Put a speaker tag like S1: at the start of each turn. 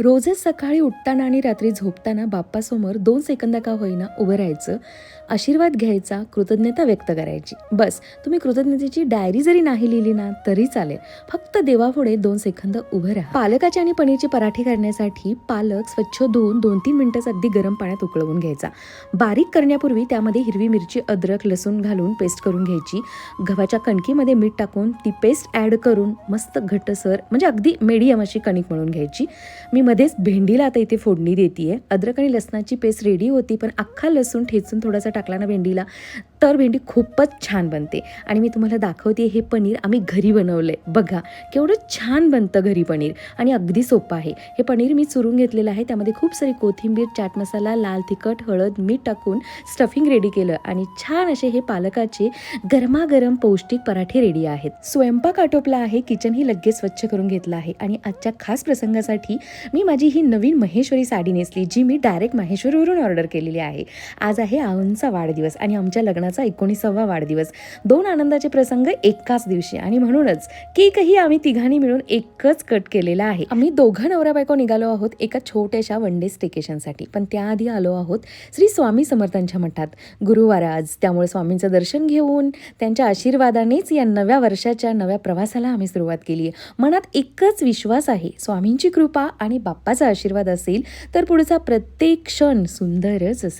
S1: रोजच सकाळी उठताना आणि रात्री झोपताना बाप्पासमोर 2 सेकंद का होईना उभं राहायचं, आशीर्वाद घ्यायचा, कृतज्ञता व्यक्त करायची. बस तुम्ही कृतज्ञतेची डायरी जरी नाही लिहिली ना तरी चालेल. फक्त देवापुढे 2 सेकंद उभं राहा. पालकाचे आणि पनीरचे पराठे करण्यासाठी पालक स्वच्छ धुवून 2-3 मिनिटं अगदी गरम पाण्यात उकळवून घ्यायचा. बारीक करण्यापूर्वी त्यामध्ये हिरवी मिरची, अद्रक, लसूण घालून पेस्ट करून घ्यायची. गव्हाच्या कणकीमध्ये मीठ टाकून ती पेस्ट ॲड करून मस्त घट्टसर म्हणजे अगदी मीडियम अशी कणिक मळून घ्यायची. मी मध्येच भेंडीला आता इथे फोडणी देते आहे. अद्रक आणि लसणाची पेस्ट रेडी होती, पण अख्खा लसूण ठेचून थोडासा टाकला ना भेंडीला तर भेंडी खूपच छान बनते. आणि मी तुम्हाला दाखवते हे पनीर आम्ही घरी बनवलं आहे. बघा केवढं छान बनतं घरी पनीर आणि अगदी सोपं आहे. हे पनीर मी चुरून घेतलेलं आहे. त्यामध्ये खूप सारी कोथिंबीर, चाट मसाला, लाल तिखट, हळद, मीठ टाकून स्टफिंग रेडी केलं आणि छान असे हे पालकाचे गरमागरम पौष्टिक पराठे रेडी आहेत. स्वयंपाक आटोपला आहे, किचनही लगेच स्वच्छ करून घेतलं आहे आणि आजच्या खास प्रसंगासाठी मी माझी ही नवीन महेश्वरी साडी नेसली, जी मी डायरेक्ट माहेश्वरीवरून ऑर्डर केलेली आहे. आज आहे आऊंचा वाढदिवस आणि आमच्या लग्नाचा 19वा वाढदिवस. 2 आनंदाचे प्रसंग एकाच दिवशी आणि म्हणूनच केकही आम्ही तिघांनी मिळून एकच कट केलेला आहे. आम्ही दोघं नवरा बायको निघालो आहोत एका छोट्याशा वन डे स्टेकेशनसाठी, पण त्याआधी आलो आहोत श्री स्वामी समर्थांच्या मठात. गुरुवार आज, त्यामुळे स्वामींचं दर्शन घेऊन त्यांच्या आशीर्वादानेच या नव्या वर्षाच्या नव्या प्रवासाला आम्ही सुरुवात केली आहे. मनात एकच विश्वास आहे, स्वामींची कृपा आणि बाप्पाचा आशीर्वाद असेल तर पुढचा प्रत्येक क्षण सुंदरच असेल.